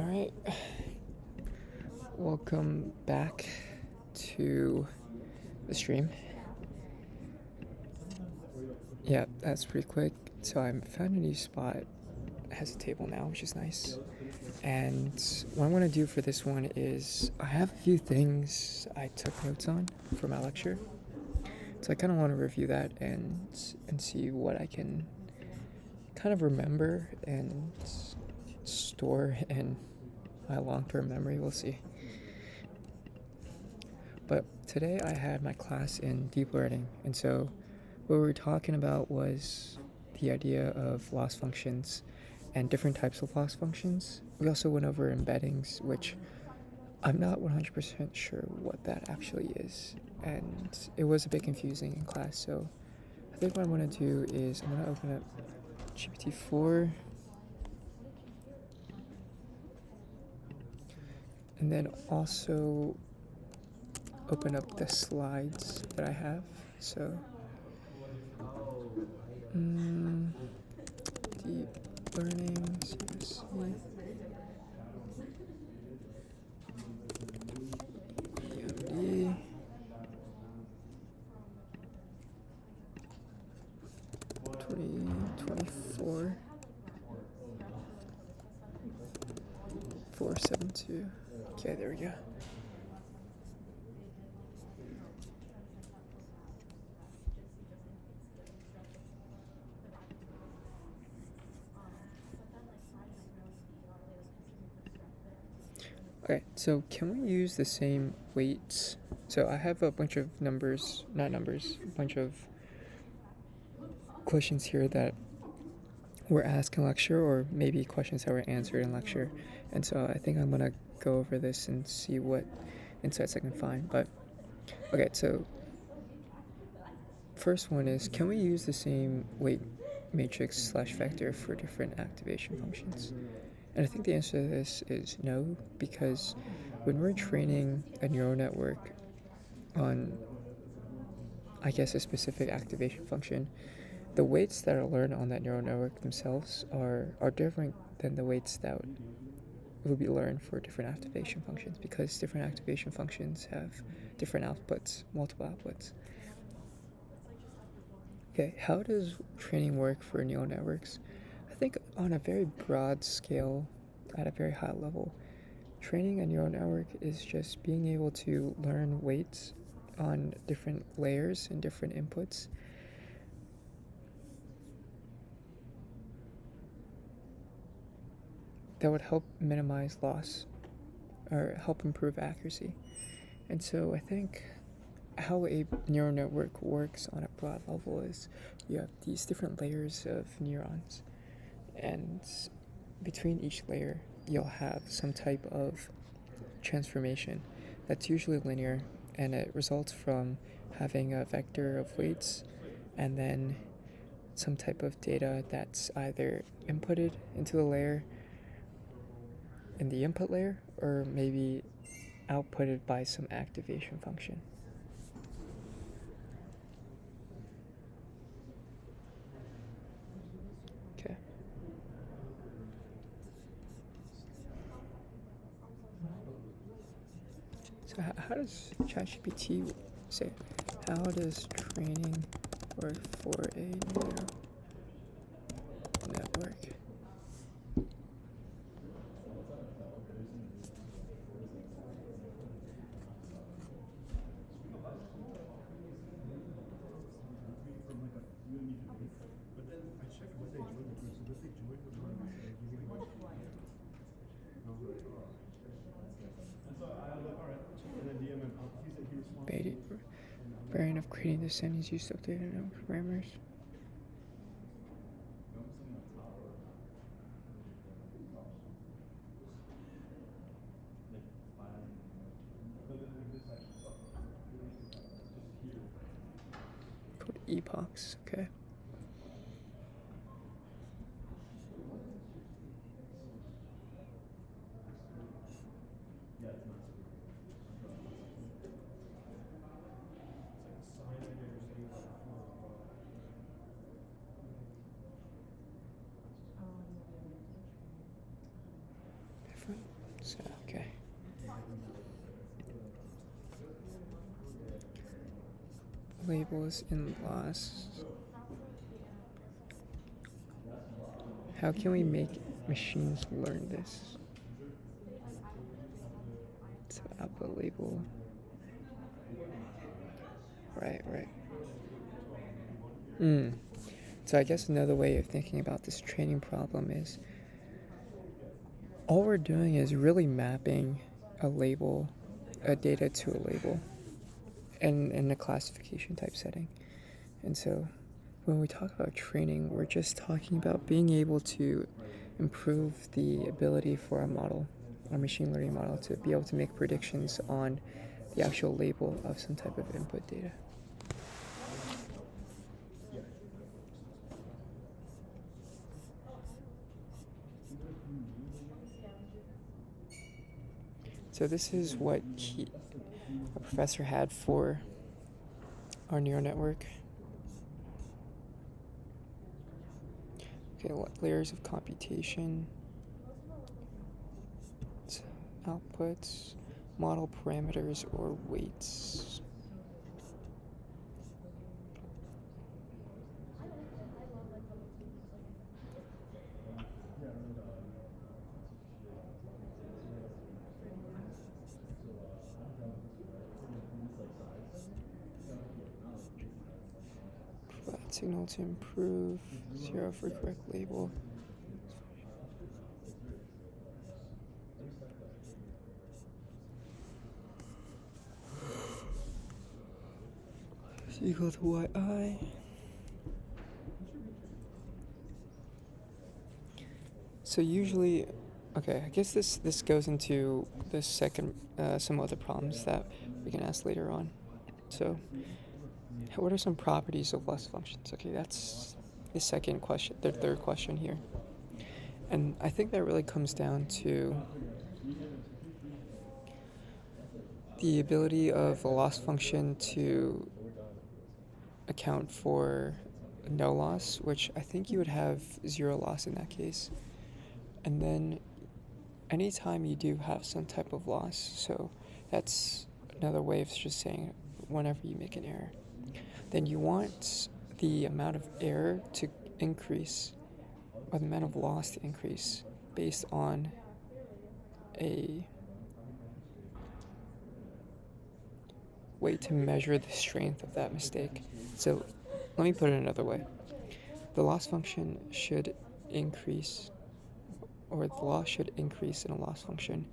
Alright, welcome back to the stream. Yeah, that's pretty quick. So I found a new spot. It has a table now, which is nice. And what I'm going to do for this one is I have a few things I took notes on for my lecture. So I kind of want to review that and see what I can kind of remember and store in my long-term memory. We'll see. But today I had my class in deep learning, and so what we were talking about was the idea of loss functions and different types of loss functions. We also went over embeddings, which I'm not 100% sure what that actually is, and it was a bit confusing in class. So I think what I'm going to do is I'm going to open up GPT-4, and then also open up the slides that I have. So deep learning, CSC. EMD. 2024 472. Okay, there we go. Okay, so can we use the same weights? So I have a bunch of numbers, not numbers, a bunch of questions here that were asked in lecture, or maybe questions that were answered in lecture. And so I think I'm gonna go over this and see what insights I can find. But okay, so first one is, can we use the same weight matrix / vector for different activation functions? And I think the answer to this is no, because when we're training a neural network on, I guess, a specific activation function, the weights that are learned on that neural network themselves are different than the weights that will be learned for different activation functions, because different activation functions have different outputs, multiple outputs. Okay, how does training work for neural networks? I think on a very broad scale, at a very high level, training a neural network is just being able to learn weights on different layers and different inputs. That would help minimize loss or help improve accuracy. And so I think how a neural network works on a broad level is you have these different layers of neurons, and between each layer you'll have some type of transformation that's usually linear, and it results from having a vector of weights and then some type of data that's either inputted into the layer in the input layer or maybe outputted by some activation function. Okay. So how does ChatGPT say, how does training work for a neural network? Variant of creating the sentence used to update network parameters. Put epochs, okay. labels in loss. How can we make machines learn this? So output label. Right. So I guess another way of thinking about this training problem is all we're doing is really mapping a data to a label in a classification type setting. And so when we talk about training, we're just talking about being able to improve the ability for our machine learning model, to be able to make predictions on the actual label of some type of input data. So this is what a professor had for our neural network. Okay, layers of computation, outputs, model parameters or weights. Provide signal to improve, 0 for correct label. Is equal to yi. So usually, okay, I guess this goes into the second, some other problems that we can ask later on. So, what are some properties of loss functions? Okay, that's the second question, the third question here. And I think that really comes down to the ability of a loss function to account for no loss, which I think you would have 0 loss in that case. And then anytime you do have some type of loss, so that's another way of just saying whenever you make an error, then you want the amount of error to increase, or the amount of loss to increase, based on a way to measure the strength of that mistake. So let me put it another way. The loss function should increase, or the loss should increase in a loss function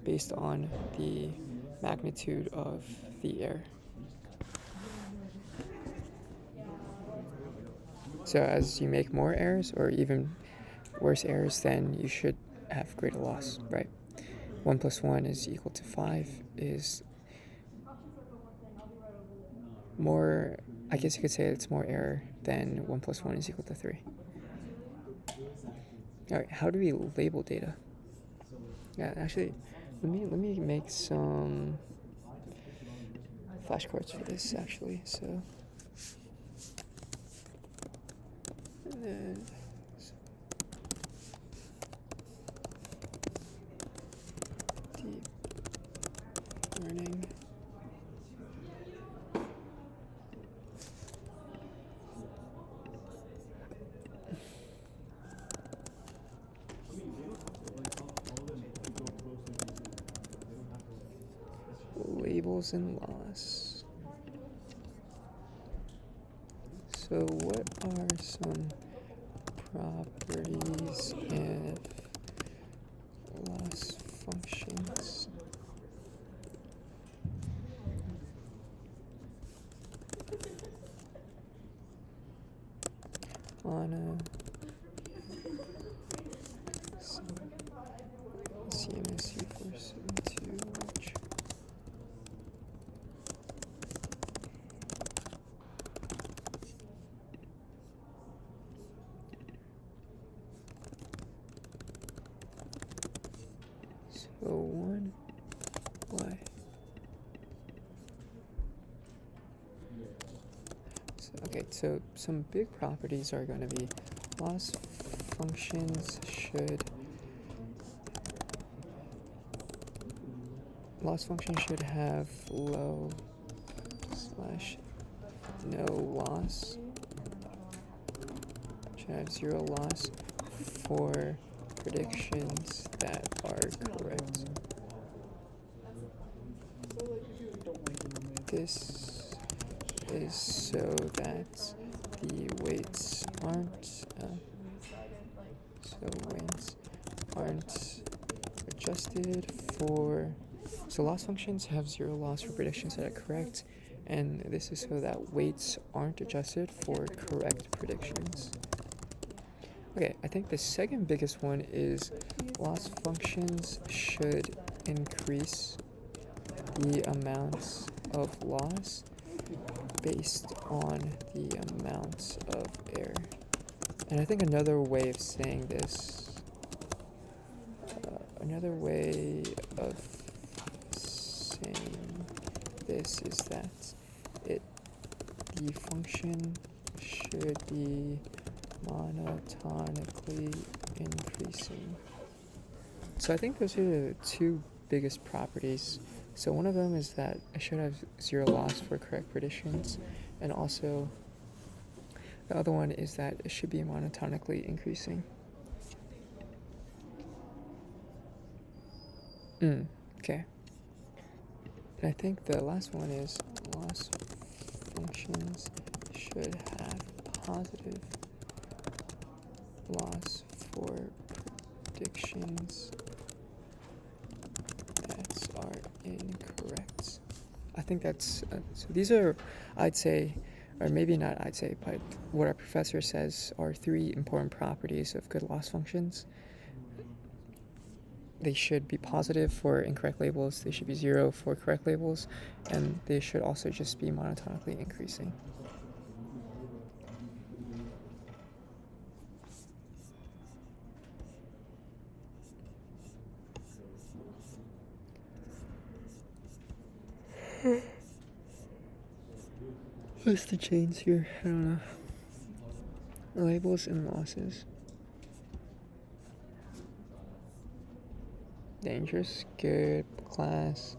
based on the magnitude of the error. So as you make more errors, or even worse errors, then you should have greater loss, right? 1 plus 1 is equal to 5 is more, I guess you could say it's more error than 1 plus 1 is equal to 3. All right, how do we label data? Yeah, actually, let me make some flashcards for this, actually. So, and then deep learning. Labels and loss. So what are some properties of loss functions? On a CMSU 472 watch. So 1 y. So some big properties are going to be loss functions should have low/ no loss. Should have zero loss for predictions that are correct. This is so that the weights aren't adjusted for. So loss functions have zero loss for predictions that are correct, and this is so that weights aren't adjusted for correct predictions. Okay, I think the second biggest one is loss functions should increase the amounts of loss based on the amounts of error. And I think another way of saying this, is that the function should be monotonically increasing. So I think those are the two biggest properties. So one of them is that I should have zero loss for correct predictions, and also the other one is that it should be monotonically increasing. Okay. And I think the last one is loss functions should have positive loss for predictions that are incorrect. I think that's, so these are, I'd say, or maybe not I'd say, but what our professor says are three important properties of good loss functions. They should be positive for incorrect labels, they should be zero for correct labels, and they should also just be monotonically increasing. What's the chains here? I don't know. Labels and losses. Dangerous, good, class,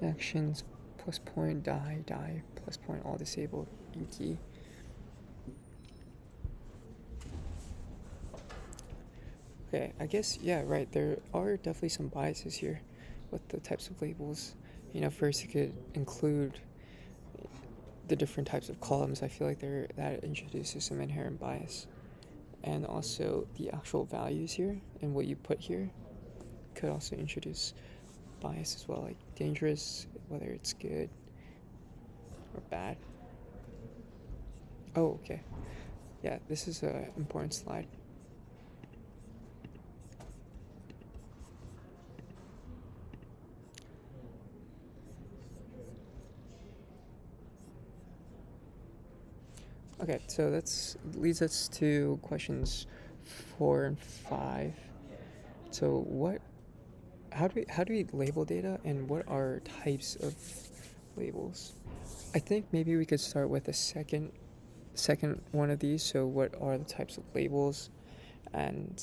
actions, plus point, die, plus point, all disabled, ET. Okay, I guess, yeah, right, there are definitely some biases here with the types of labels. First you could include the different types of columns. I feel like that introduces some inherent bias. And also the actual values here and what you put here could also introduce bias as well, like dangerous, whether it's good or bad. Oh, okay. Yeah, this is an important slide. Okay, so that leads us to questions 4 and 5. So how do we label data, and what are types of labels? I think maybe we could start with the second one of these. So what are the types of labels, and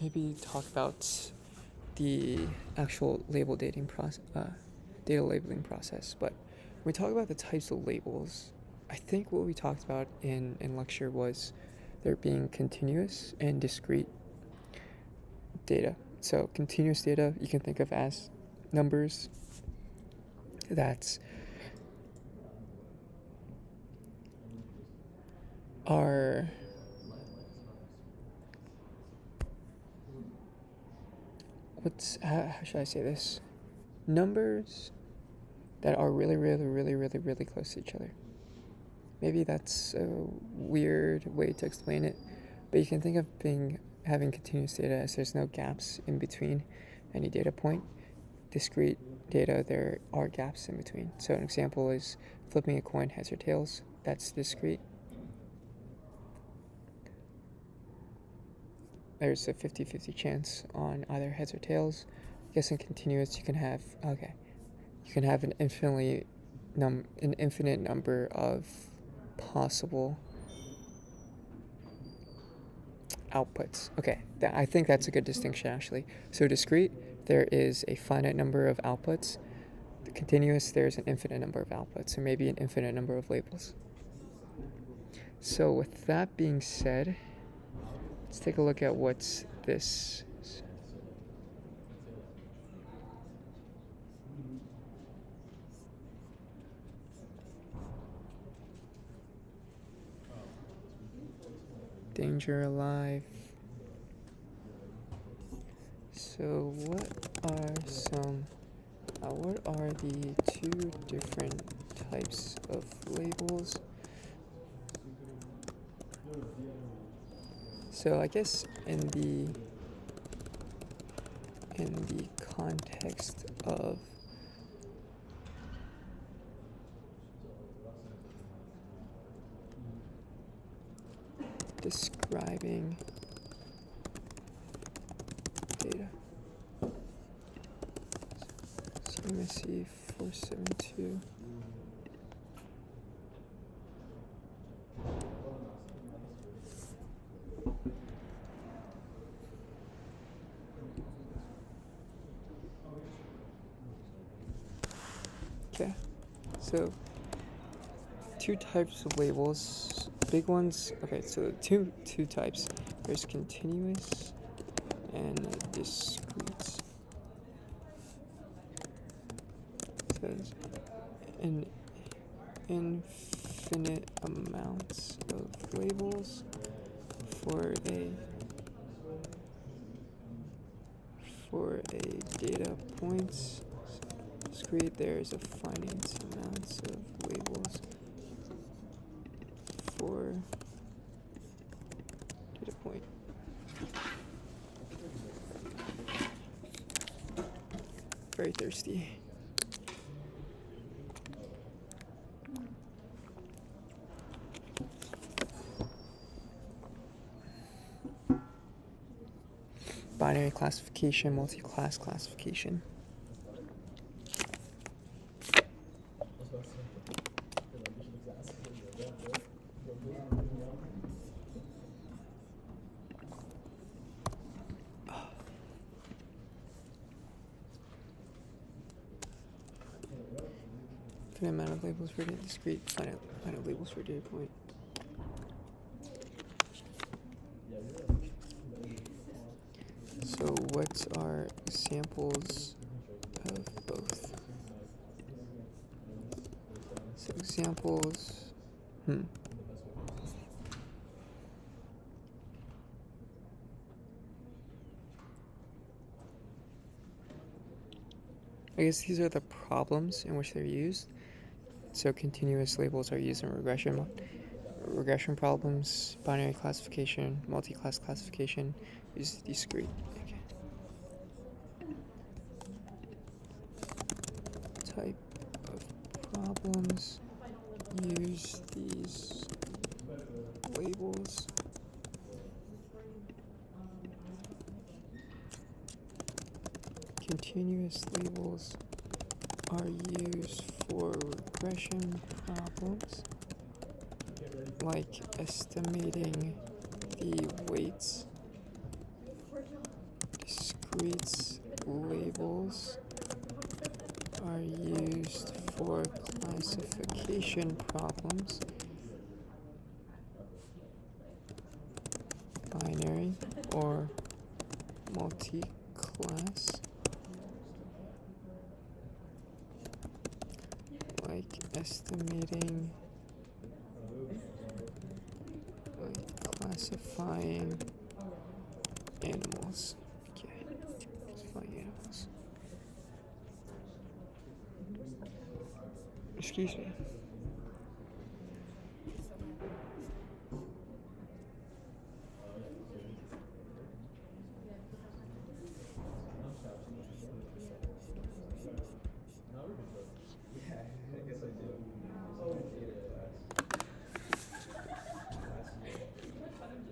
maybe talk about the actual data labeling process. But when we talk about the types of labels, I think what we talked about in lecture was there being continuous and discrete data. So continuous data you can think of as numbers that are how should I say this? Numbers that are really, really, really, really, really close to each other. Maybe that's a weird way to explain it, but you can think of having continuous data as there's no gaps in between any data point. Discrete data, there are gaps in between. So an example is flipping a coin, heads or tails. That's discrete. There's a 50-50 chance on either heads or tails. I guess in continuous you can have an infinite number of possible outputs. Okay, I think that's a good distinction actually. So discrete, there is a finite number of outputs, continuous, there's an infinite number of outputs, so maybe an infinite number of labels. So with that being said, let's take a look at what's this. Danger alive. So what are the two different types of labels? So I guess in the context of describing data. CMSC 472. Okay, so two types of labels, big ones. Okay, so two types. There's continuous and discrete. It says an infinite amounts of labels for a data points. Discrete, there's a finite amounts of labels for data point. Very thirsty. Binary classification, multi-class classification. Infinite amount of labels for data, discrete, finite labels for data point. So what are examples of both? So examples, I guess these are the problems in which they're used. So continuous labels are used in regression problems, binary classification, multi-class classification, use discrete. Okay. Type of problems use these labels. Continuous labels are used for regression problems, like estimating the weights. Discrete labels are used for classification problems, binary or multi-class, like estimating, like classifying animals. Okay, classifying animals. Excuse me.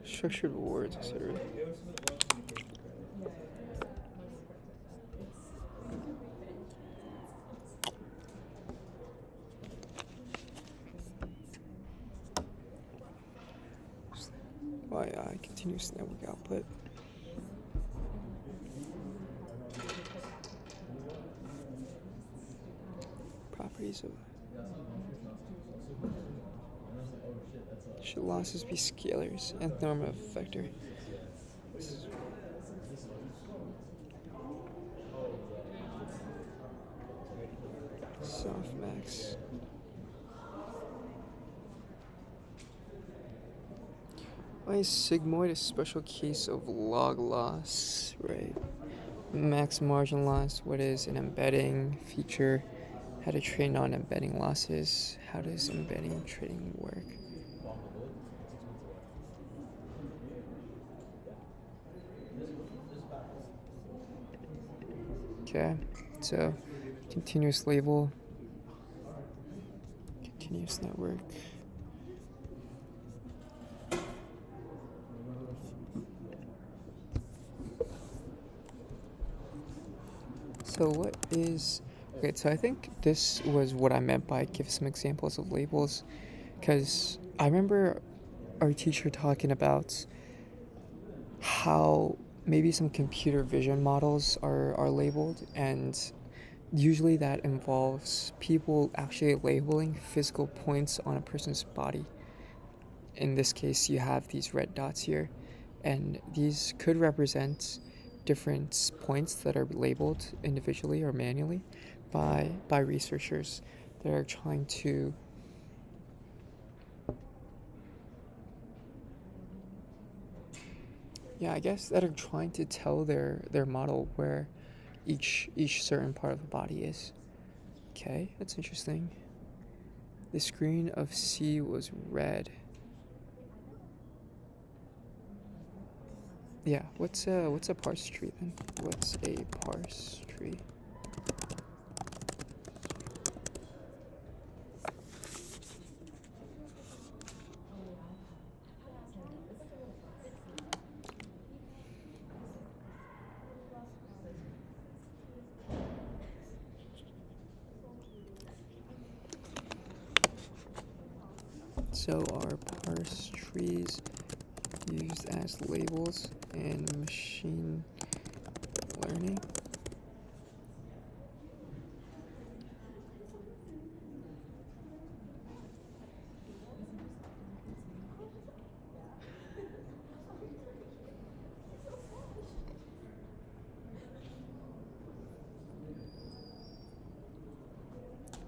Structured rewards, etc. Continuous network output. properties of should losses be scalars? Nth norm of vector. Softmax. Why is sigmoid a special case of log loss? Right. Max margin loss. What is an embedding feature? How to train on embedding losses. How does embedding trading work? Okay, so continuous label, continuous network. So what is, okay, so I think this was what I meant by give some examples of labels, because I remember our teacher talking about how maybe some computer vision models are labeled, and usually that involves people actually labeling physical points on a person's body. In this case, you have these red dots here, and these could represent different points that are labeled individually or manually by researchers that are trying to I guess that are trying to tell their model where each certain part of the body is. Okay, that's interesting. The screen of C was red. Yeah, what's a parse tree then? What's a parse tree? So are parse trees used as labels in machine learning?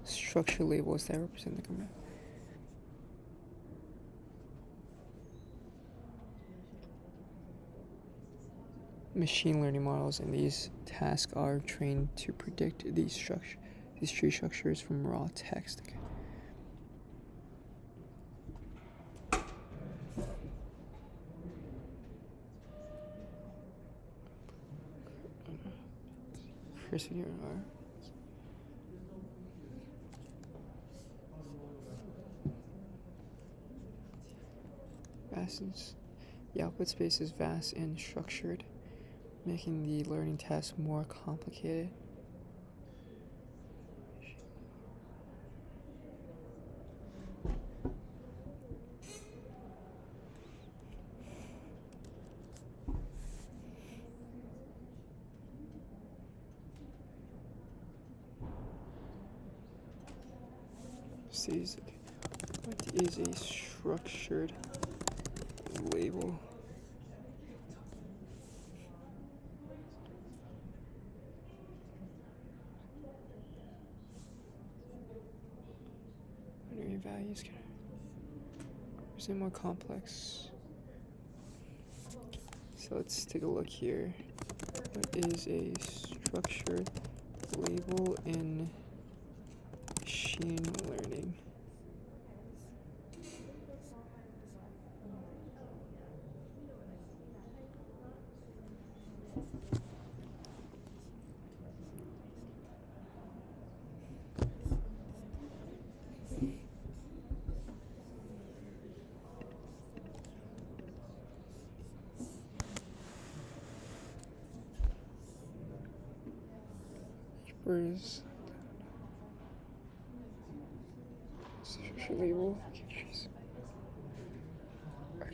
Structure labels that represent the command. Machine learning models in these tasks are trained to predict these tree structures from raw text. Okay. Vast. The output space is vast and structured, making the learning task more complicated. What is a structured label? Binary values can represent more complex. So let's take a look here. What is a structured label in machine learning? Where's structure label?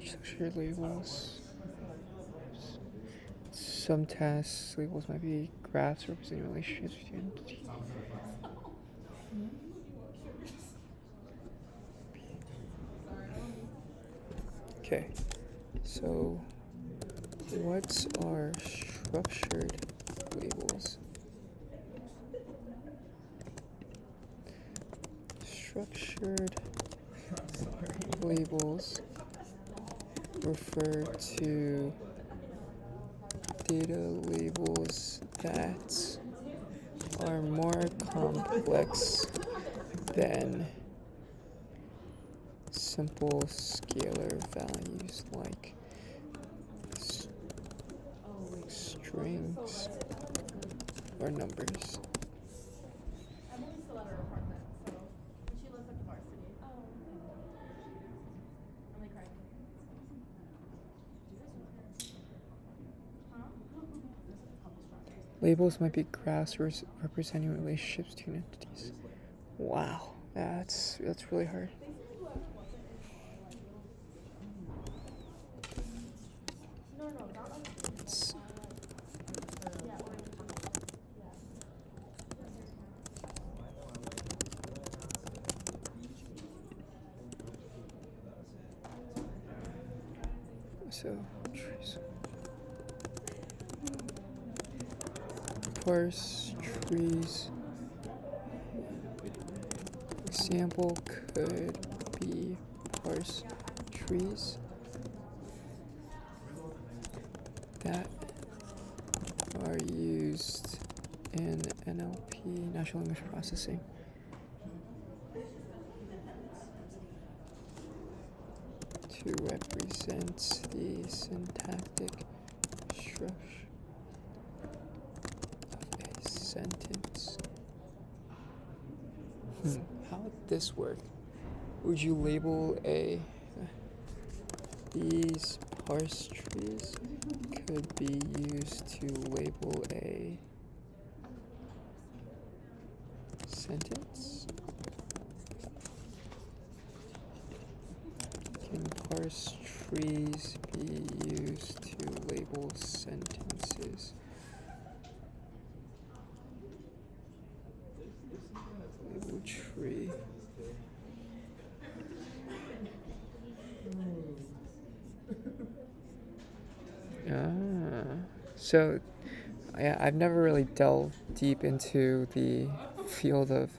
Structure labels. Some tasks labels might be graphs representing relationships between entities. Okay, so what's our structured labels? Structured labels refer to data labels that are more complex than simple scalar values like strings or numbers. Labels might be graphs representing relationships between entities. Wow, that's really hard. So, trees. Parse trees. Example could be parse trees that are used in NLP, natural language processing. To represent the syntactic structure of a sentence. How would this work? Would you label these parse trees could be used to label a sentence? Can parse trees be used to label sentences? Label tree. So yeah, I've never really delved deep into the field of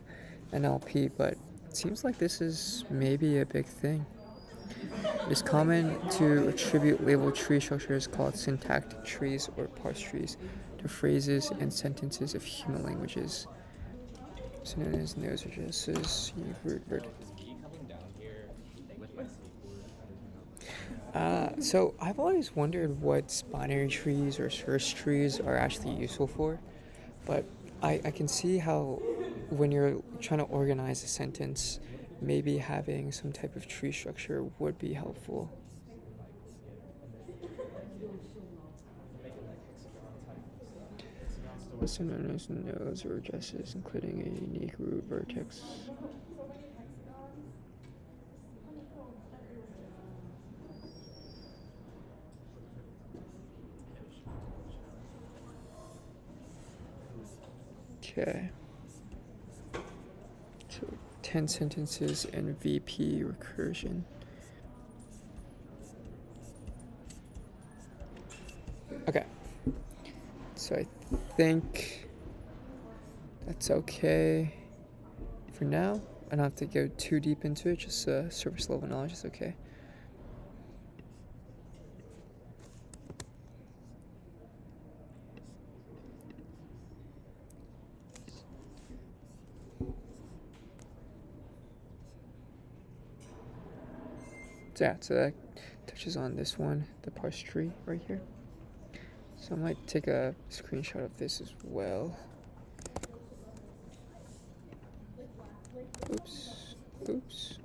NLP, but it seems like this is maybe a big thing. It is common to attribute label tree structures called syntactic trees or parse trees to phrases and sentences of human languages. So known as nose addresses, root word. So I've always wondered what binary trees or search trees are actually useful for, but I can see how when you're trying to organize a sentence, maybe having some type of tree structure would be helpful. Also known as nodes or addresses, including a unique root vertex. Okay. So 10 sentences and VP recursion. Okay. So I think that's okay for now. I don't have to go too deep into it, just surface level knowledge is okay. So yeah, so that touches on this one, the parse tree right here. So I might take a screenshot of this as well. Oops.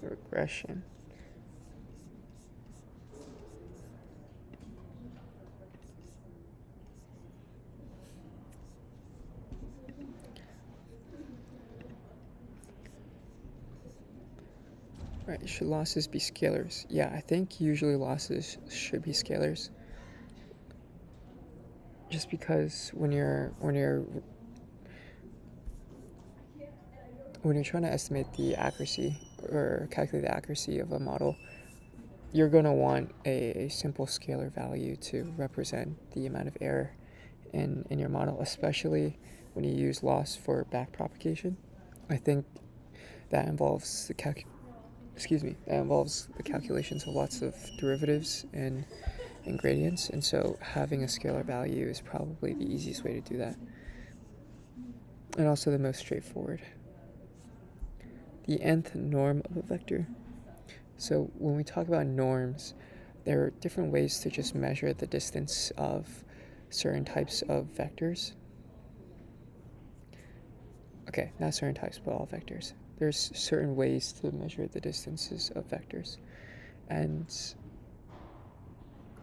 Regression. Right, should losses be scalars? Yeah, I think usually losses should be scalars. Just because when you're trying to estimate the accuracy or calculate the accuracy of a model, you're going to want a simple scalar value to represent the amount of error in your model, especially when you use loss for backpropagation. I think that involves the calculations of lots of derivatives and gradients, and so having a scalar value is probably the easiest way to do that, and also the most straightforward. The nth norm of a vector. So when we talk about norms, there are different ways to just measure the distance of certain types of vectors. Okay, not certain types, but all vectors. There's certain ways to measure the distances of vectors. And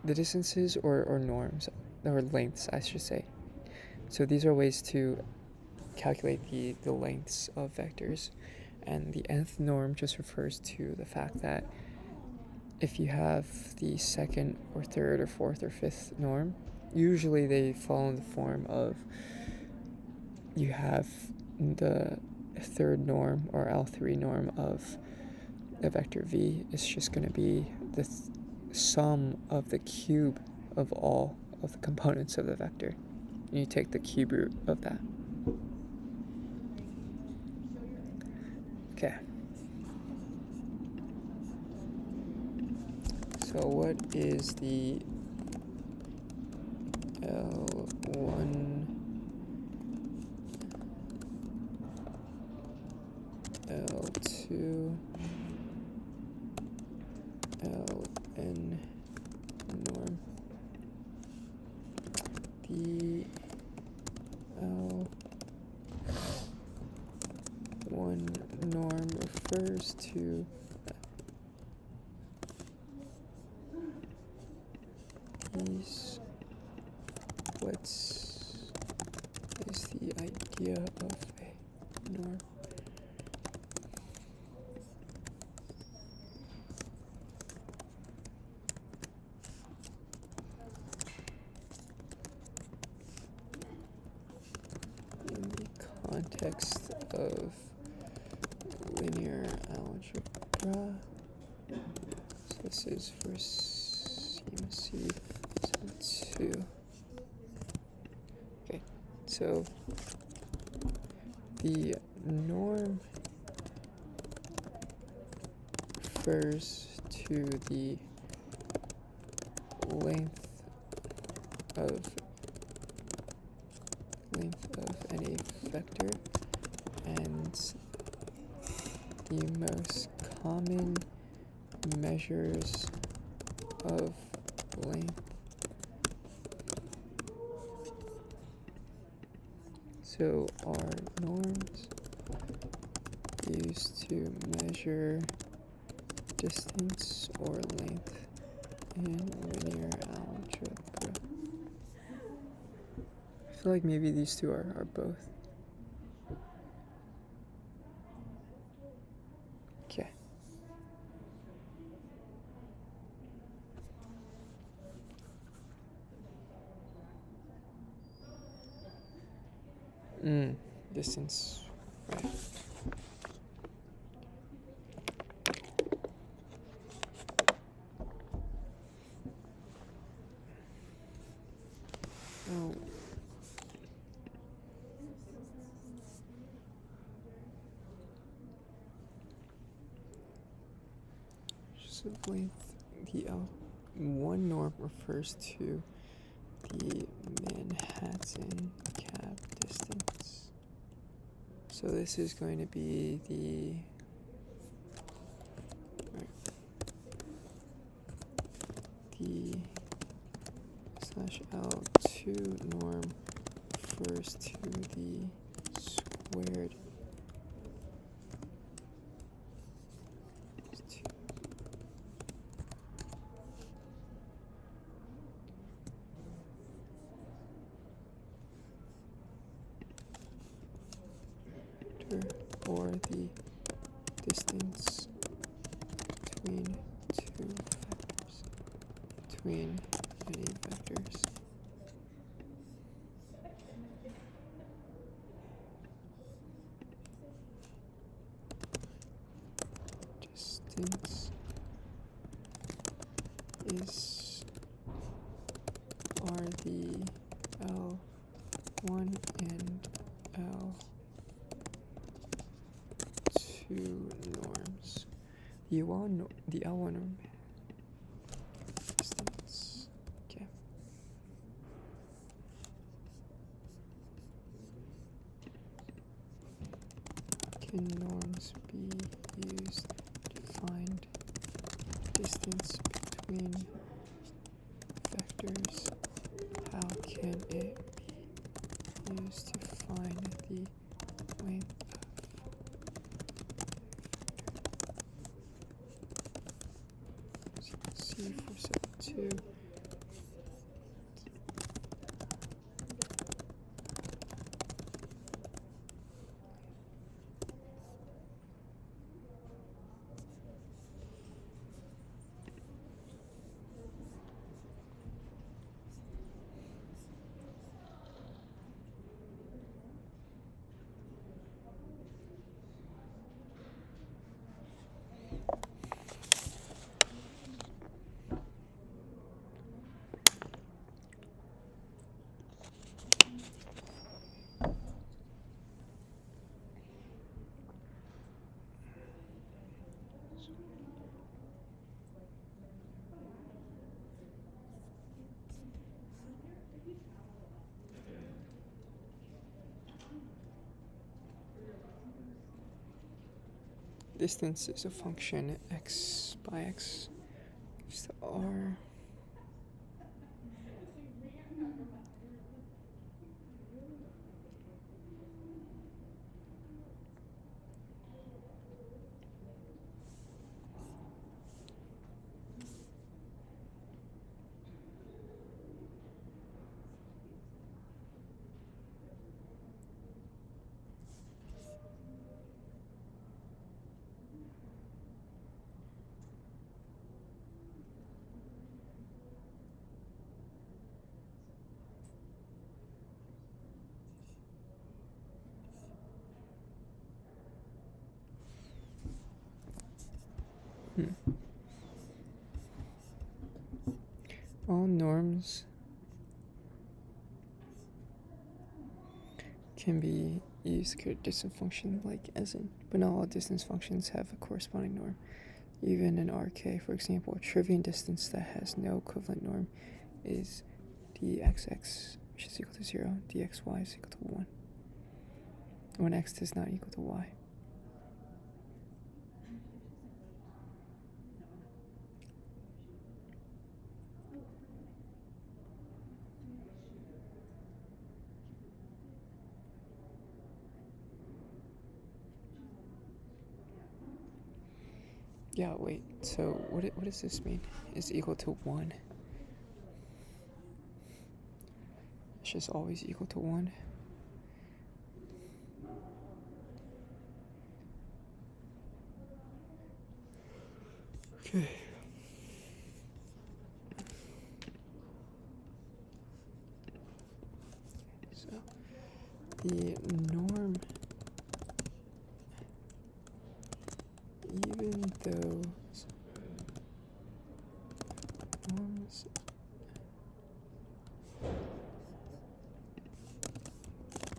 the distances or norms, or lengths, I should say. So these are ways to calculate the lengths of vectors. And the nth norm just refers to the fact that if you have the second or third or fourth or fifth norm, usually they fall in the form of you have the third norm or L3 norm of a vector v is just going to be the sum of the cube of all of the components of the vector. And you take the cube root of that. Okay. So what is the L1, L2, Ln norm? The L1 norm refers to these. What is the idea of a norm? In the context of linear algebra, so this is for CMC 2. Okay, so the norm refers to the length of any vector, and the most common measures of length. So are norms used to measure distance or length in linear algebra? I feel like maybe these two are both. Okay. Distance, right. Oh. Just of length, the L1 norm refers to the Manhattan cap distance. So this is going to be the slash L2 norm refers to the squared or the distance between two vectors, between any vectors. Distance are the L1 and L2 norms. The L1 norm distance. Okay. Can norms be used to find distance between vectors? How can it be used to find the length of C472? Distance is a function x by x gives to r. All norms can be used to create a distance function like as in, but not all distance functions have a corresponding norm. Even in RK, for example, a trivial distance that has no equivalent norm is dxx, which is equal to 0, dxy is equal to 1, when x does not equal to y. Yeah, wait, so what does this mean? Is equal to 1? It's just always equal to 1. Okay. So the norm, even though norms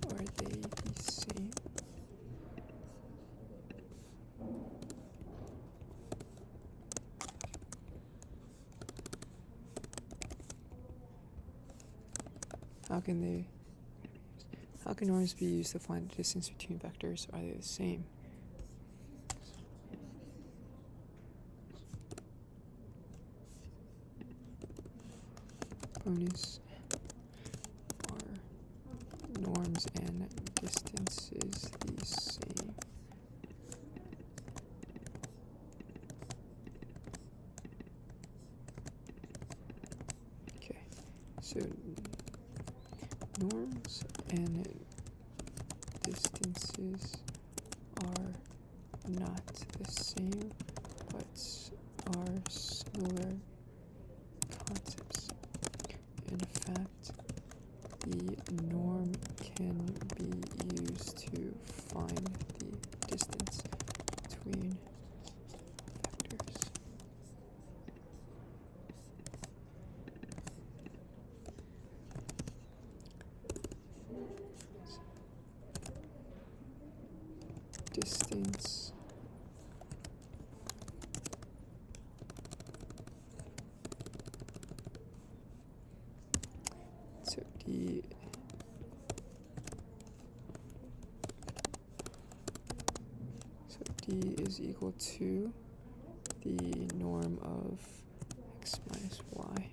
are they the same? How can norms be used to find the distance between vectors? Are they the same? Bonus are norms and distances the same? Okay, so norms and distances are not the same, but are similar concepts. In fact, the norm can be used to find the distance between vectors. Distance so D is equal to the norm of x minus y.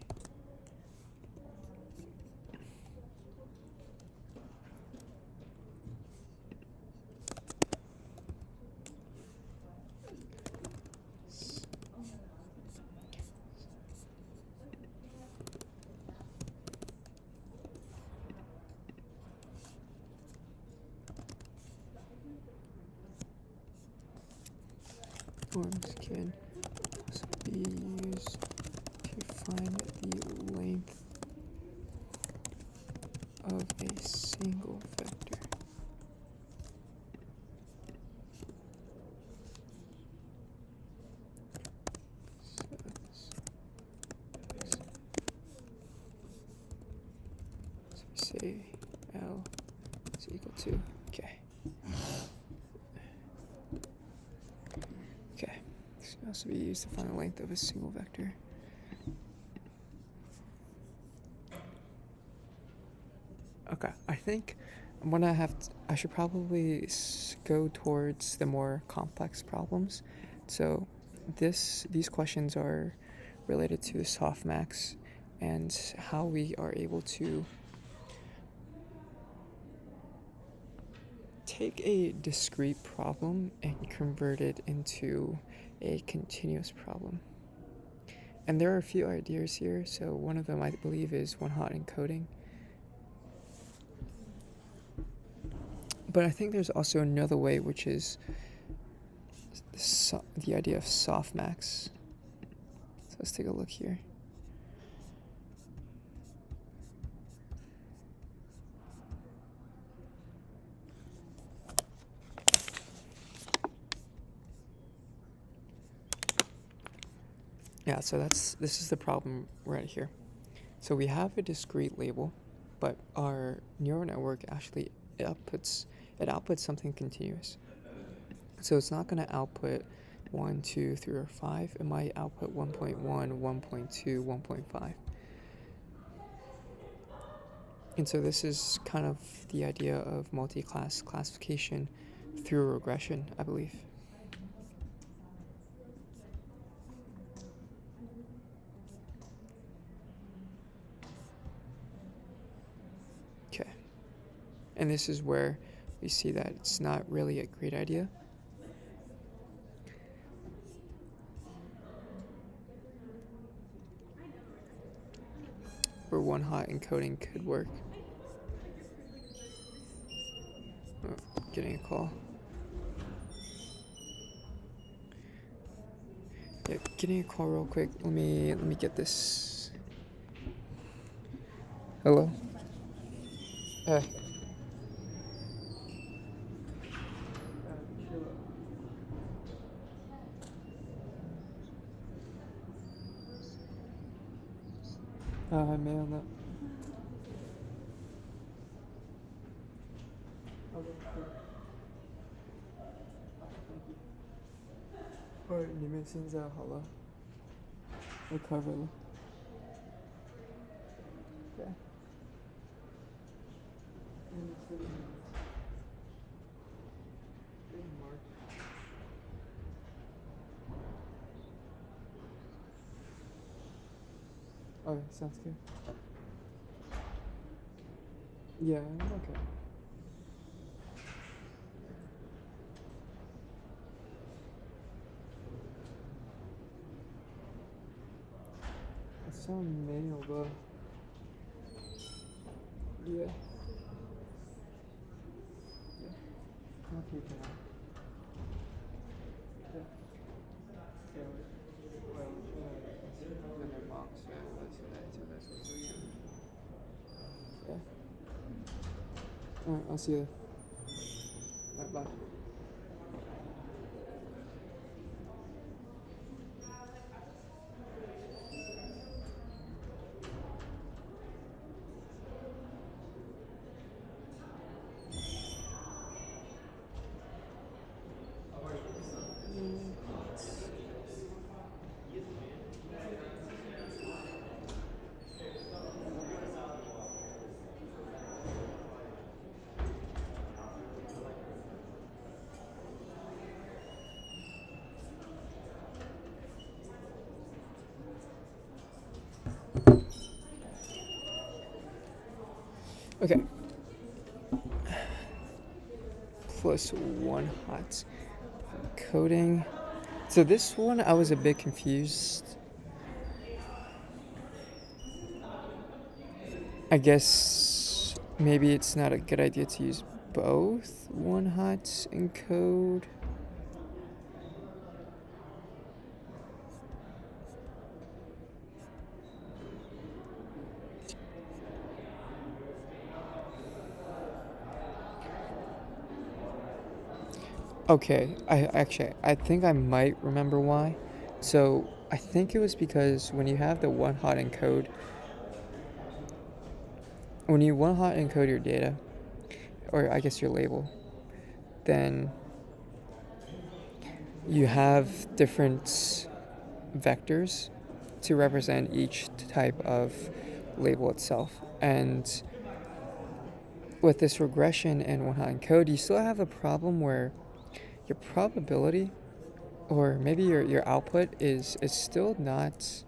Norms can also be used to find the length of a single vector. So we say L is equal to K. Okay, this can also be used to find the length of a single vector. Okay, I think I should probably go towards the more complex problems. So these questions are related to softmax and how we are able to take a discrete problem and convert it into a continuous problem. And there are a few ideas here. So one of them I believe is one-hot encoding. But I think there's also another way, which is the idea of softmax. So let's take a look here. Yeah, so this is the problem right here. So we have a discrete label, but our neural network actually outputs something continuous. So it's not going to output 1, 2, 3, or 5. It might output 1.1, 1.2, 1.5. And so this is kind of the idea of multi-class classification through regression, I believe. Okay. And this is where we see that it's not really a great idea. Where one-hot encoding could work. Oh, getting a call. Yeah, getting a call real quick. Let me get this. Hello? Hey. I mailed that.你们现在好了 recover 了 对 Okay, sounds good. Yeah, okay. It's on mail, but yeah. Not keeping up. Yeah. Alright, I'll see you. Alright, bye. Okay. +1 hot coding. So this one I was a bit confused. I guess maybe it's not a good idea to use both 1 hot and code. Okay, I think I might remember why. So I think it was because when you have the 1 hot encode, when you 1 hot encode your data, or I guess your label, then you have different vectors to represent each type of label itself. And with this regression and 1 hot encode, you still have a problem where your probability, or maybe your output is still not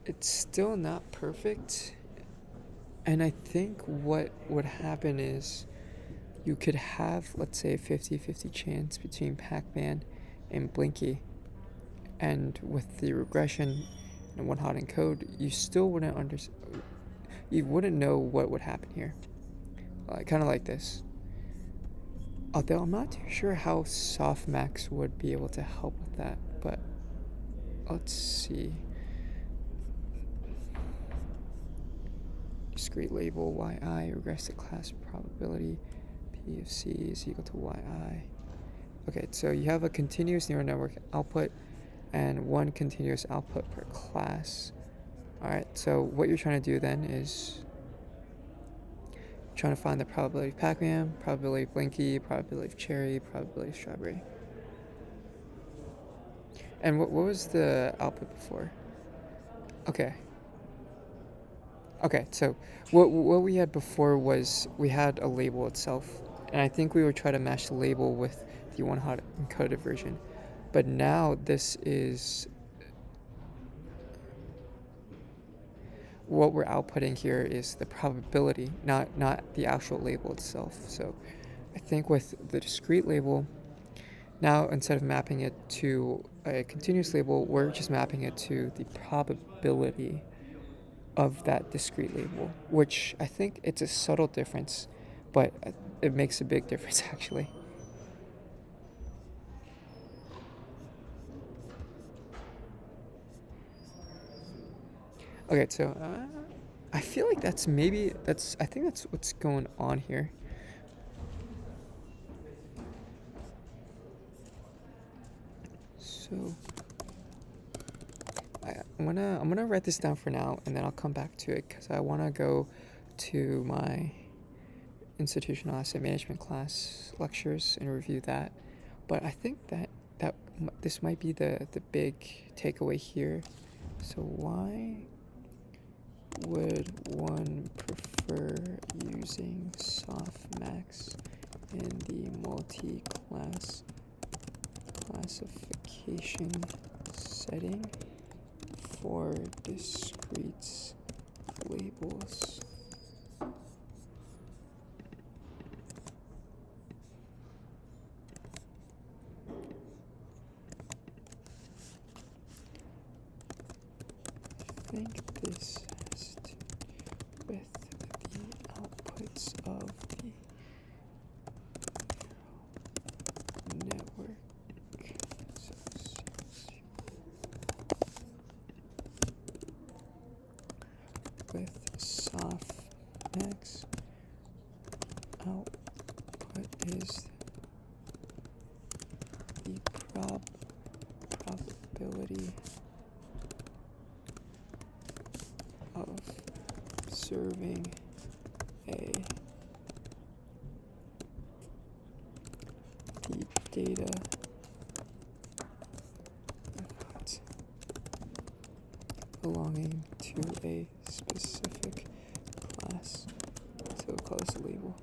it's still not perfect. And I think what would happen is you could have, let's say, a 50-50 chance between Pac-Man and Blinky. And with the regression and 1 hot encode, you still wouldn't you wouldn't know what would happen here. Kind of like this. Although I'm not too sure how softmax would be able to help with that, but let's see. Discrete label yi, regress to class probability, p of c is equal to yi. Okay, so you have a continuous neural network output and 1 continuous output per class. Alright, so what you're trying to do then is trying to find the probability of Pac-Man, probability of Blinky, probability of Cherry, probability of Strawberry. And what was the output before? Okay, so what we had before was we had a label itself, and I think we would try to match the label with the 1 hot encoded version. But now this is what we're outputting here is the probability, not the actual label itself. So I think with the discrete label, now instead of mapping it to a continuous label, we're just mapping it to the probability of that discrete label, which I think it's a subtle difference, but it makes a big difference actually. Okay, so I feel like I think that's what's going on here. So I'm gonna write this down for now, and then I'll come back to it because I want to go to my institutional asset management class lectures and review that. But I think that this might be the big takeaway here. So why would one prefer using softmax in the multi-class classification setting for discrete labels? I think this has to do with the outputs of the with softmax output is the probability of serving a deep data belonging to a specific class. So we'll call this a label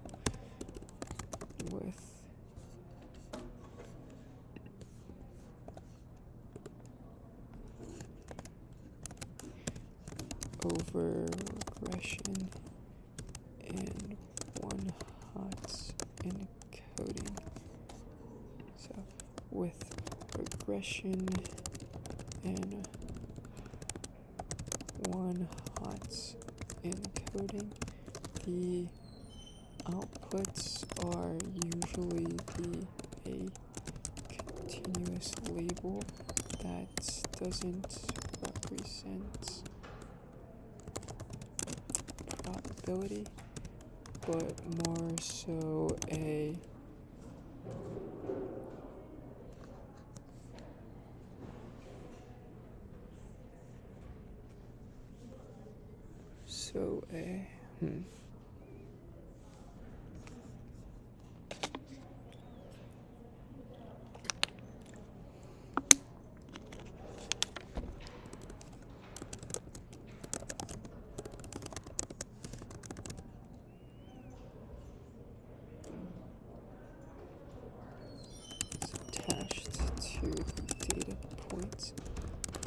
with over regression and one hot encoding. So with regression and one hot encoding, the outputs are usually a continuous label that doesn't represent probability, but more so a attached to the data point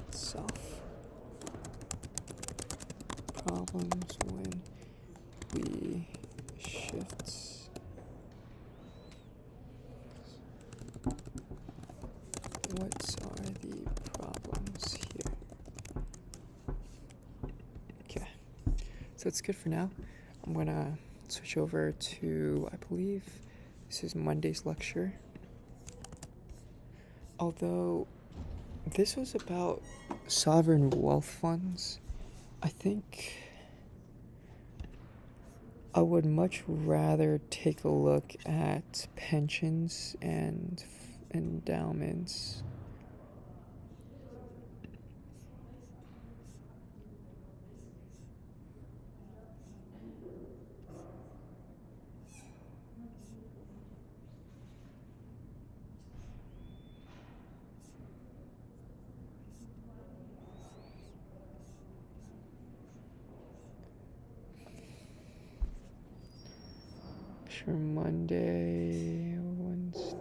itself. Problems when we shift what are the problems here? Okay, so it's good for now. I'm gonna switch over to, I believe this is Monday's lecture. Although this was about sovereign wealth funds, I think I would much rather take a look at pensions and endowments. Sure, Monday, Wednesday.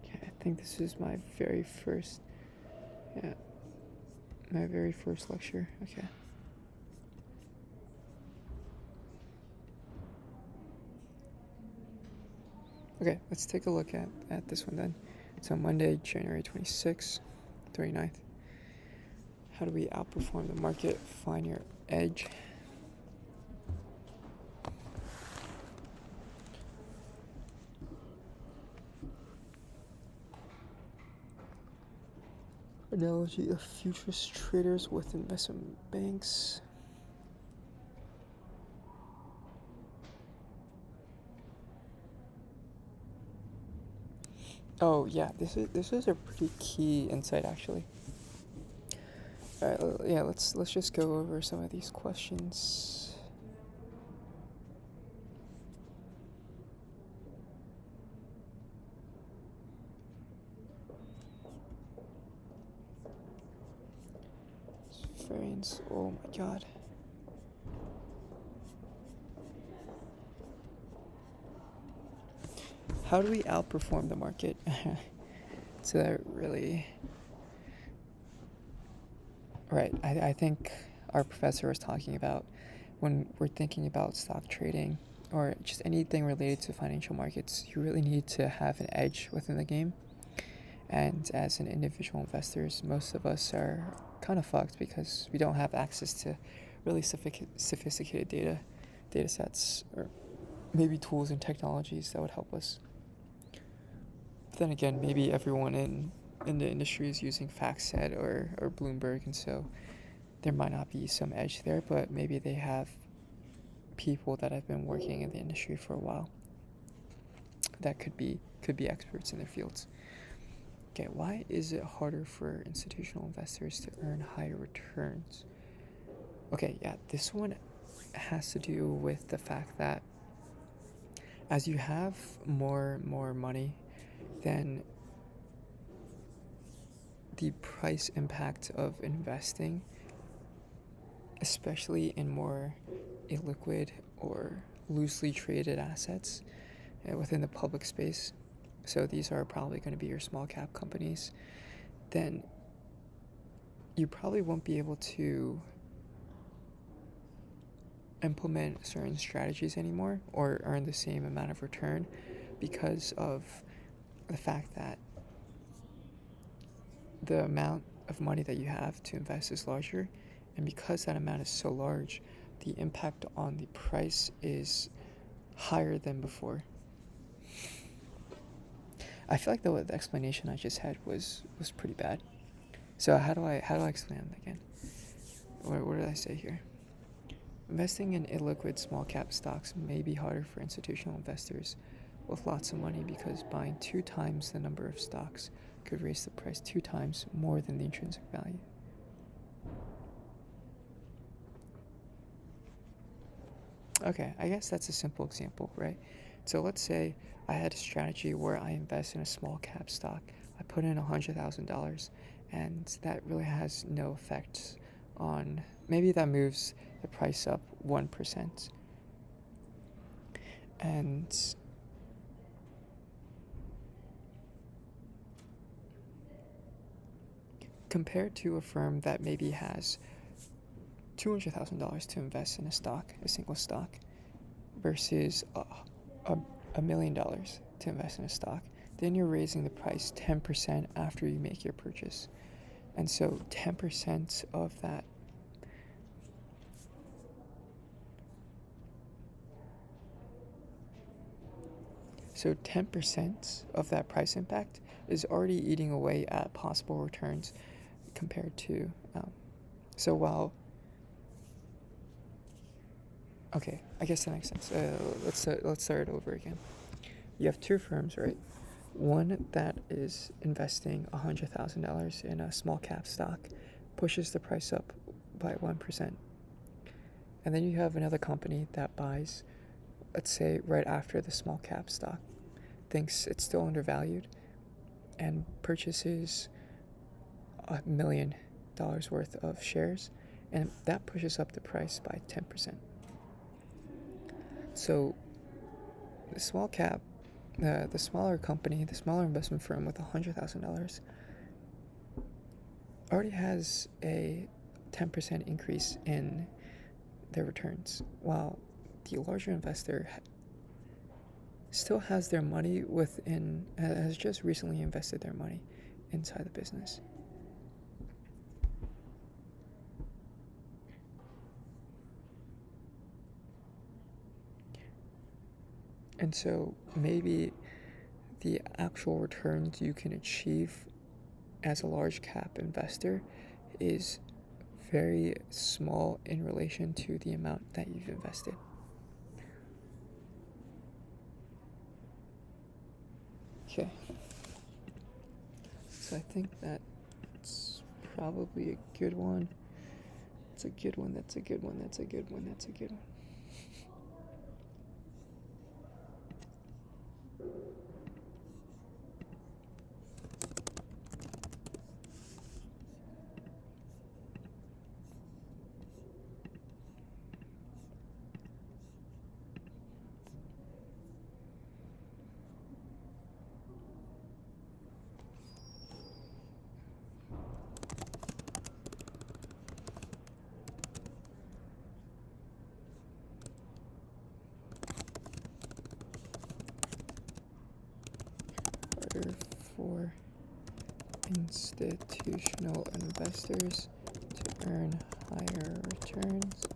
Okay, I think this is my very first lecture. Okay. Okay, let's take a look at this one then. So Monday, January 26th, 39th. How do we outperform the market? Find your edge. Analogy of futures traders with investment banks. Oh yeah, this is a pretty key insight actually. All right, yeah, let's just go over some of these questions. Variance. Oh my god. How do we outperform the market? So that really... Right, I think our professor was talking about when we're thinking about stock trading or just anything related to financial markets, you really need to have an edge within the game. And as an individual investors, most of us are kind of fucked because we don't have access to really sophisticated data data sets or maybe tools and technologies that would help us. But then again, maybe everyone in the industry is using FactSet or Bloomberg, and so there might not be some edge there, but maybe they have people that have been working in the industry for a while that could be experts in their fields. Okay, why is it harder for institutional investors to earn higher returns? Okay, yeah, this one has to do with the fact that as you have more money, then the price impact of investing, especially in more illiquid or loosely traded assets within the public space, so these are probably going to be your small cap companies, then you probably won't be able to implement certain strategies anymore or earn the same amount of return because of the fact that the amount of money that you have to invest is larger, and because that amount is so large, the impact on the price is higher than before. I feel like the explanation I just had was pretty bad. So how do I explain it again? What did I say here? Investing in illiquid small cap stocks may be harder for institutional investors with lots of money because buying 2 times the number of stocks could raise the price 2 times more than the intrinsic value. Okay, I guess that's a simple example, right? So let's say I had a strategy where I invest in a small cap stock. I put in $100,000, and that really has no effect on, maybe that moves the price up 1%. And compared to a firm that maybe has $200,000 to invest in a single stock, versus $1 million to invest in a stock, then you're raising the price 10% after you make your purchase. And so 10% of that So 10% of that price impact is already eating away at possible returns compared to, okay, I guess that makes sense. Let's start over again. You have 2 firms, right? One that is investing $100,000 in a small cap stock, pushes the price up by 1%. And then you have another company that buys, let's say right after the small cap stock, thinks it's still undervalued, and purchases $1 million worth of shares, and that pushes up the price by 10%. So the small cap, the smaller company, the smaller investment firm with $100,000 already has a 10% increase in their returns, while the larger investor still has their money has just recently invested their money inside the business. And so maybe the actual returns you can achieve as a large cap investor is very small in relation to the amount that you've invested. Okay. So I think that's probably a good one. That's a good one. Harder for institutional investors to earn higher returns.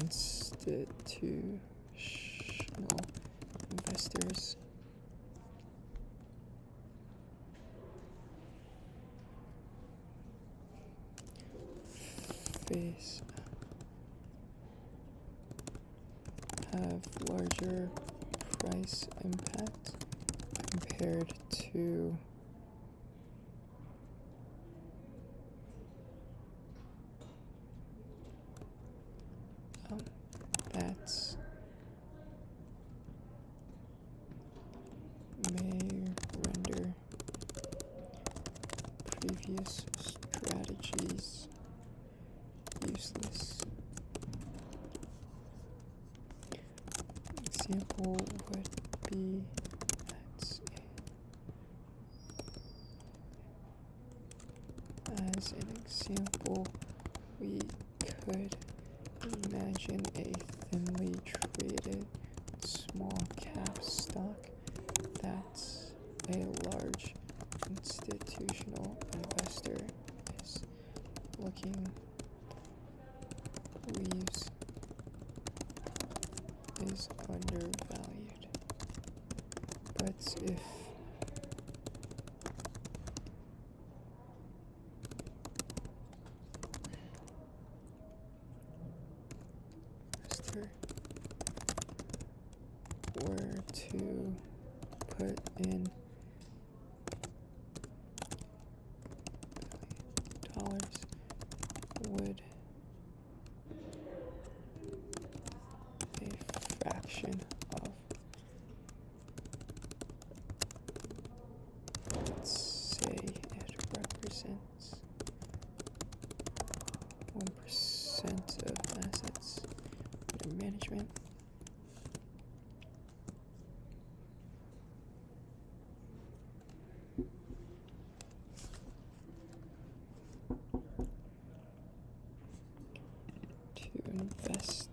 institutional investors have larger price impact compared to that may render previous strategies useless. Example would be as an example, we could imagine a thinly traded small cap stock that a large institutional investor believes is undervalued. But if investor were to put in dollars, would a fraction of, let's say it represents 1% of assets under management, to invest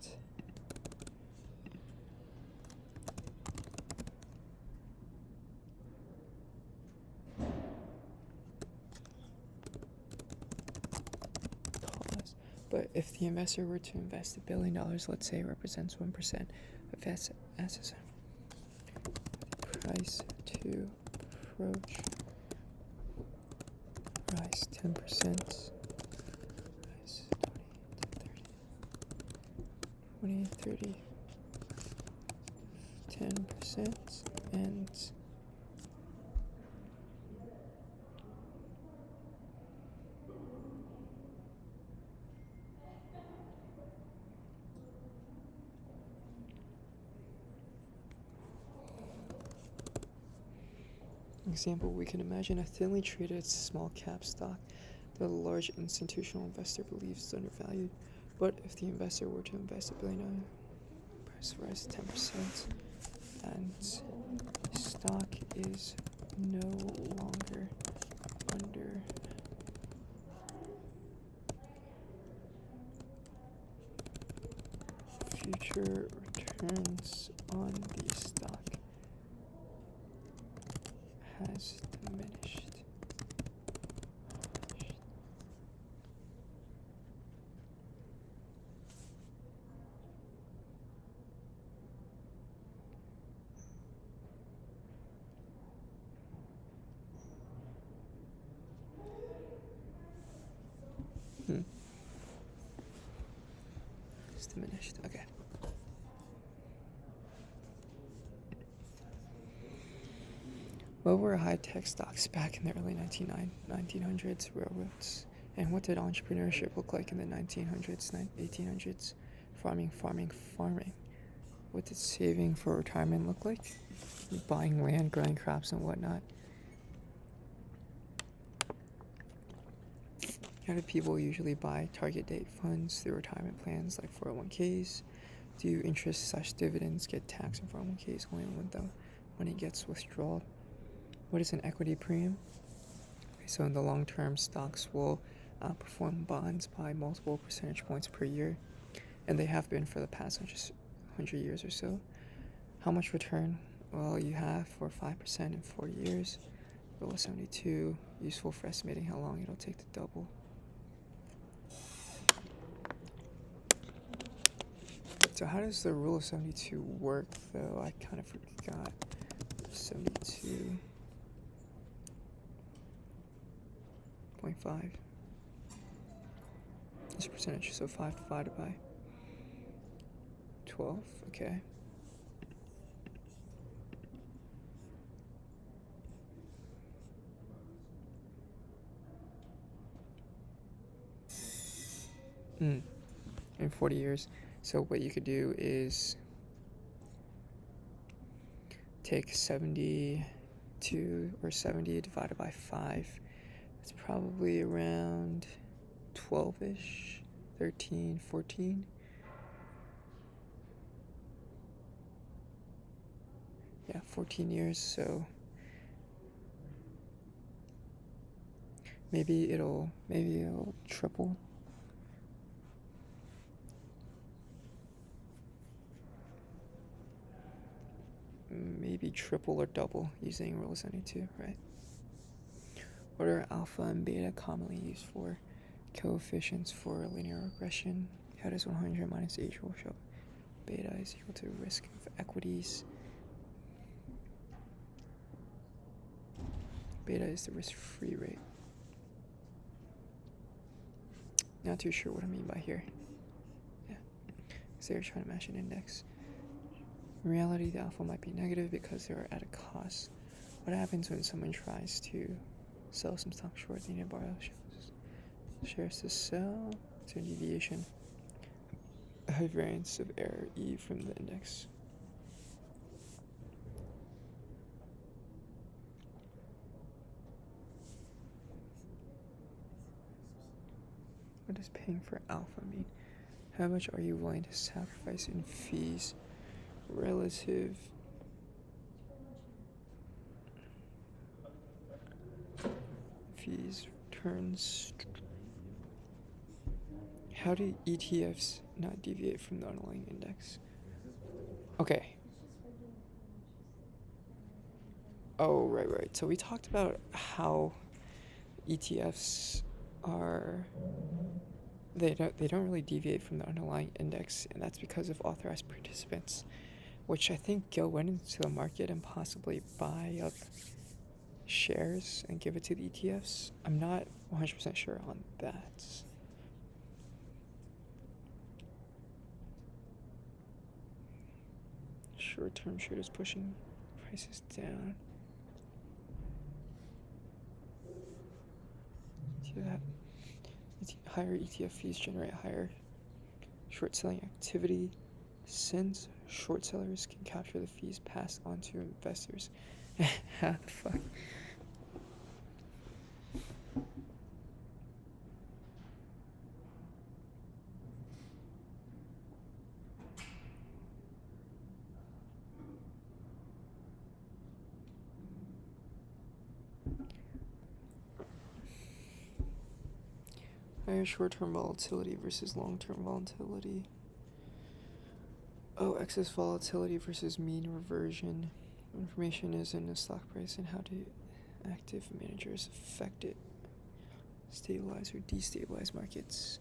But if the investor were to invest $1 billion, let's say it represents 1% of assets, price to approach rise 10%, rise 20, 30, 10%, and example, we can imagine a thinly traded small cap stock that a large institutional investor believes is undervalued. But if the investor were to invest $1 billion, price rise 10%, and stock is no longer under future returns on the stock has diminished. It's diminished. Okay. What were high-tech stocks back in the early 1900s, railroads? And what did entrepreneurship look like in the 1900s, 1800s? Farming. What did saving for retirement look like? Buying land, growing crops, and whatnot. How do people usually buy target date funds through retirement plans like 401ks? Do interest/dividends get taxed in 401ks only when the money gets withdrawn? What is an equity premium? Okay, so in the long term, stocks will outperform bonds by multiple percentage points per year, and they have been for the past 100 years or so. How much return? Well, you have for 5% in 40 years. Rule of 72, useful for estimating how long it'll take to double. So how does the rule of 72 work, though? I kind of forgot. 72.5. This percentage, so 5 divided by 12, okay. In 40 years. So what you could do is take 72 or 70 divided by 5. It's probably around 12-ish, 13, 14. Yeah, 14 years, so maybe it'll triple. Maybe triple or double using rule of 72, right? What are alpha and beta commonly used for? Coefficients for linear regression. How does 100 minus h rule show? Beta is equal to risk of equities. Beta is the risk-free rate. Not too sure what I mean by here. Yeah, because they're trying to match an index. In reality, the alpha might be negative because they are at a cost. What happens when someone tries to sell some stock short? They need to borrow shares to sell. Standard deviation. A high variance of error E from the index. What does paying for alpha mean? How much are you willing to sacrifice in fees relative fees returns? How do ETFs not deviate from the underlying index? Okay. Oh, right. So we talked about how ETFs are they don't really deviate from the underlying index, and that's because of authorized participants, which I think went into the market and possibly buy up shares and give it to the ETFs. I'm not 100% sure on that. Short-term traders pushing prices down. See that? Higher ETF fees generate higher short selling activity, since short sellers can capture the fees passed on to investors. How the fuck? Higher short-term volatility versus long-term volatility. Oh, excess volatility versus mean reversion. Information is in the stock price and how do active managers affect it. Stabilize or destabilize markets.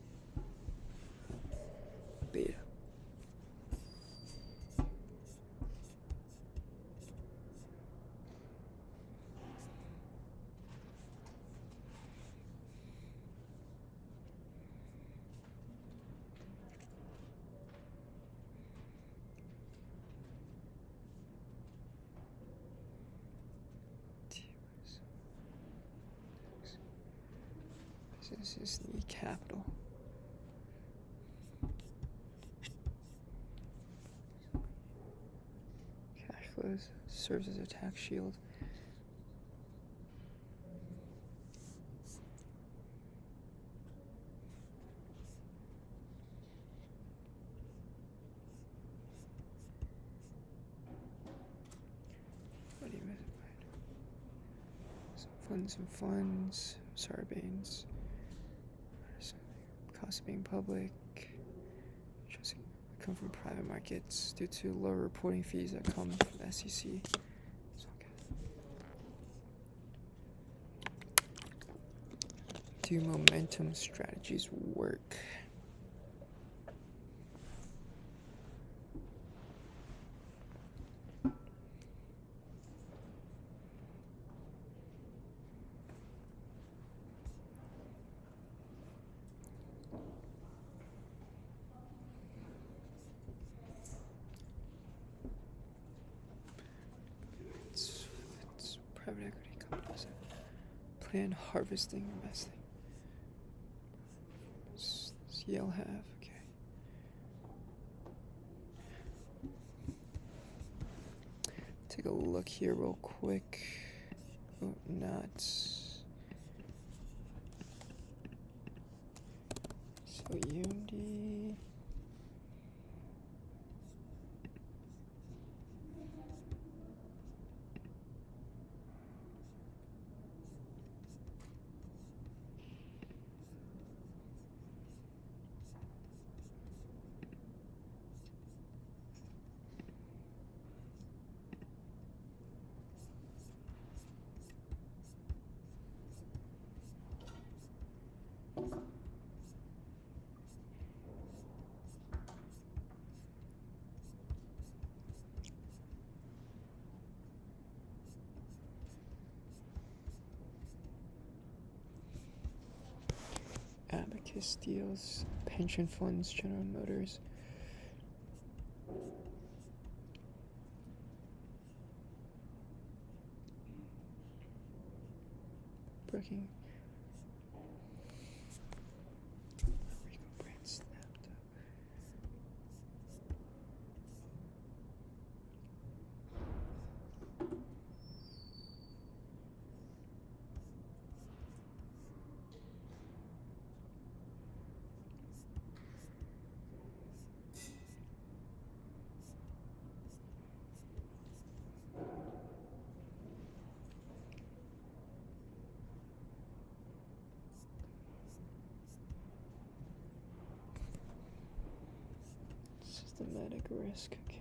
Beta. Businesses need capital. Cash flows serves as a tax shield. What do you mean? Some funds, Sarbanes. Cost of being public. Come from private markets due to lower reporting fees that come from the SEC. It's all good. Do momentum strategies work? It's private equity companies. Plan harvesting investing. Does Yale have? Okay. Take a look here real quick. Oh, not. So UMD. Abacus deals, pension funds, General Motors. Breaking. Rico brand snapped up. Systematic risk, okay.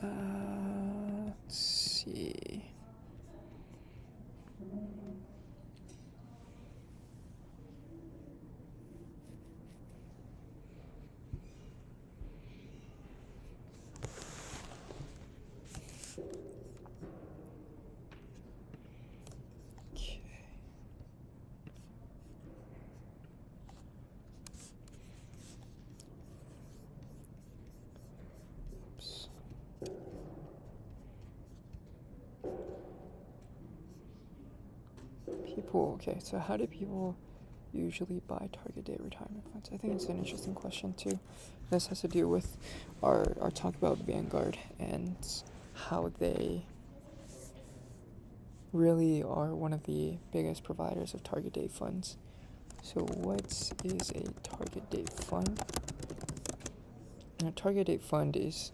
Let's see. Okay. Oops. People, okay, so how do people usually buy target date retirement funds? I think it's an interesting question too. This has to do with our talk about Vanguard and how they really are one of the biggest providers of target date funds. So what is a target date fund? A target date fund is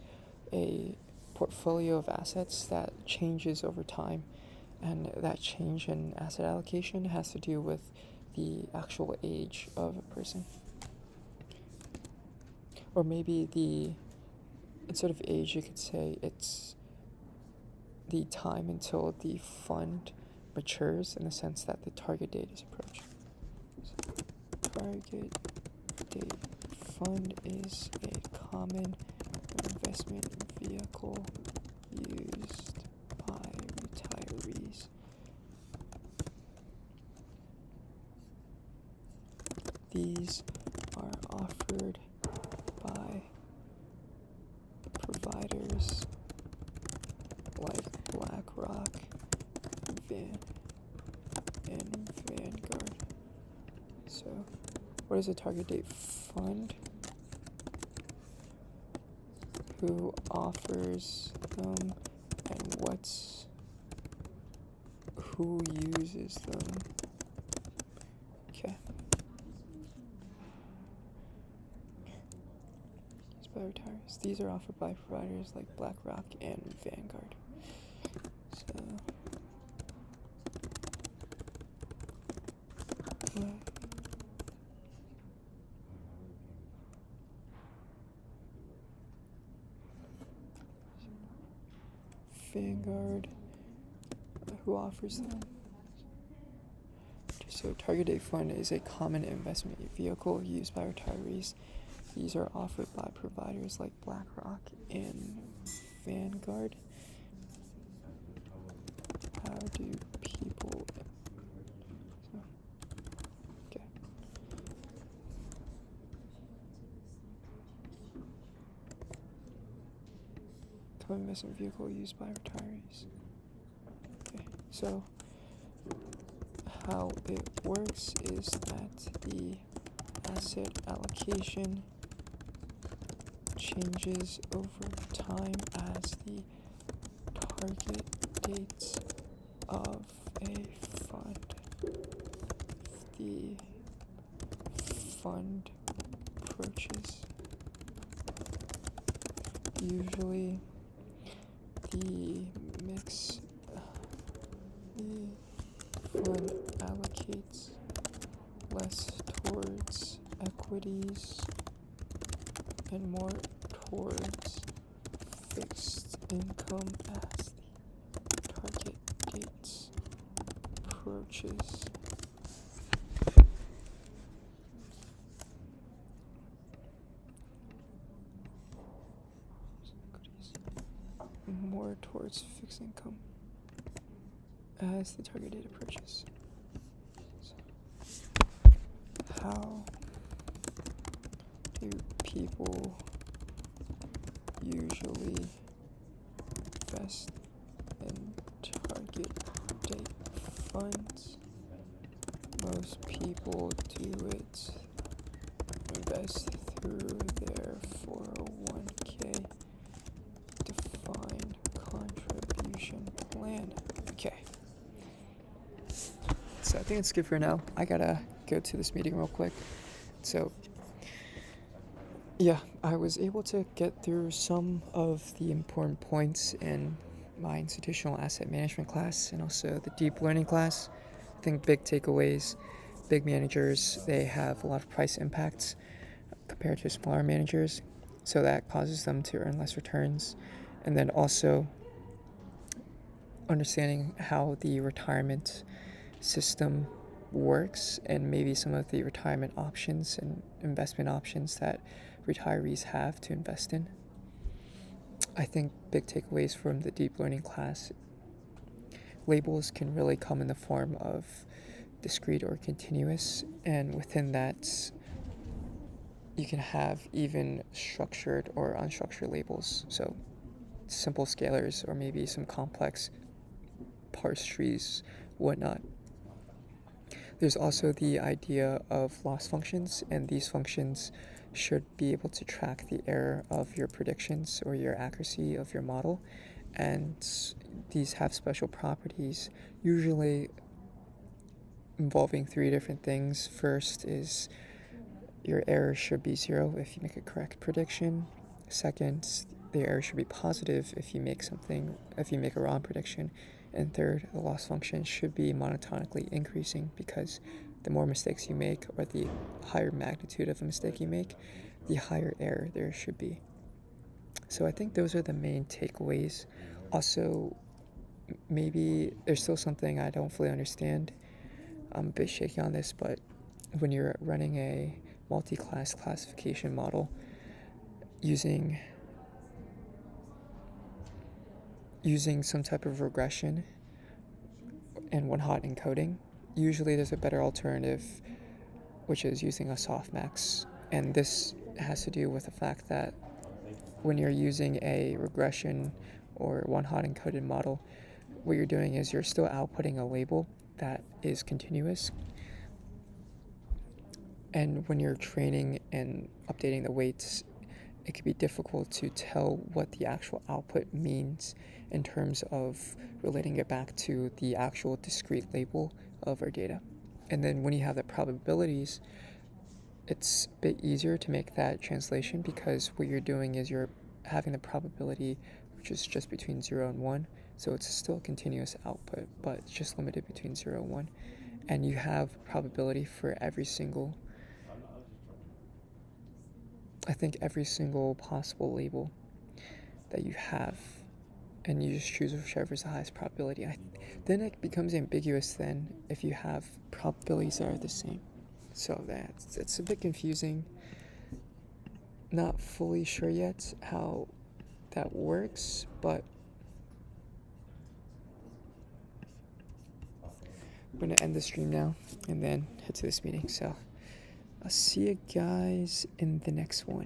a portfolio of assets that changes over time, and that change in asset allocation has to do with the actual age of a person. Or maybe instead of age, you could say it's the time until the fund matures, in the sense that the target date is approaching. So, target date fund is a common investment vehicle used by retirees. These are offered by providers like BlackRock and Vanguard. So, what is a target date fund? Who offers them, and who uses them? Okay. Used by retirees. These are offered by providers like BlackRock and Vanguard. So, Vanguard, who offers them. So target date fund is a common investment vehicle used by retirees. These are offered by providers like BlackRock and Vanguard. How do people... Okay. Common investment vehicle used by retirees. Okay, so how it works is that the asset allocation changes over time as the target dates of a fund. The fund approaches. Usually the fund allocates less towards equities and more towards fixed income as the target dates approaches. More towards fixed income as the target date approaches. So, how do people usually invest in target date funds? Most people do it, invest through their 401k defined contribution plan. Okay. So I think it's good for now. I gotta go to this meeting real quick. So yeah, I was able to get through some of the important points in my institutional asset management class and also the deep learning class. I think big takeaways, big managers, they have a lot of price impacts compared to smaller managers, so that causes them to earn less returns. And then also understanding how the retirement system works and maybe some of the retirement options and investment options that retirees have to invest in. I think big takeaways from the deep learning class: labels can really come in the form of discrete or continuous, and within that you can have even structured or unstructured labels, so simple scalars or maybe some complex parse trees, whatnot. There's also the idea of loss functions, and these functions should be able to track the error of your predictions or your accuracy of your model, and these have special properties, usually involving three different things. First is your error should be 0 if you make a correct prediction. Second, the error should be positive if you make a wrong prediction. And third, the loss function should be monotonically increasing, because the more mistakes you make, or the higher magnitude of a mistake you make, the higher error there should be. So I think those are the main takeaways. Also, maybe there's still something I don't fully understand. I'm a bit shaky on this, but when you're running a multi-class classification model using some type of regression and one-hot encoding, usually there's a better alternative, which is using a softmax. And this has to do with the fact that when you're using a regression or one-hot encoded model, what you're doing is you're still outputting a label that is continuous. And when you're training and updating the weights, it can be difficult to tell what the actual output means in terms of relating it back to the actual discrete label of our data. And then when you have the probabilities, it's a bit easier to make that translation, because what you're doing is you're having the probability, which is just between 0 and 1. So it's still a continuous output, but it's just limited between 0 and 1. And you have probability for every single possible label that you have and you just choose whichever is the highest probability. Then it becomes ambiguous then if you have probabilities that are the same. So it's a bit confusing. Not fully sure yet how that works, but I'm going to end the stream now and then head to this meeting. So I'll see you guys in the next one.